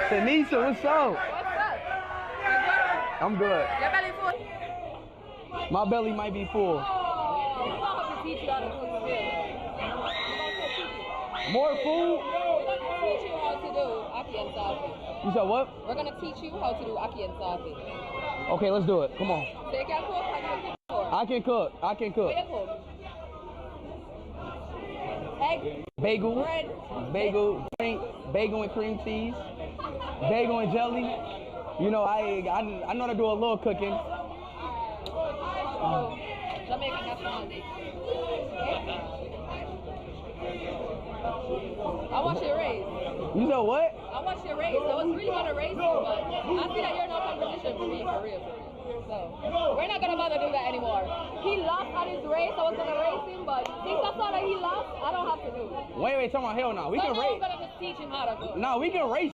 Tanisha, what's up? What's up? I'm good. Your belly full? My belly might be full. Oh, we're gonna have to teach you how to cook still. More food? We're gonna teach you how to do aki and safi. You said what? We're gonna teach you how to do aki and safi. Okay, let's do it. Come on. So you can cook, how do you cook? I can cook. I can cook. What do you cook? Egg, Bagel. bread, Bagel and cream cheese. Bagel and jelly. You know, I know how to do a little cooking. Jamaican national dish. I watched your race. You said what? I watched your race. I was really gonna race you, but I see that you're no competition for me, for real. So we're not gonna bother do that anymore. He lost at his race. I was gonna race him, but since I saw that he lost, I don't have to do it. Wait, talking about hell no. We So can now race. I'm gonna just teach him how to cook. No, we can race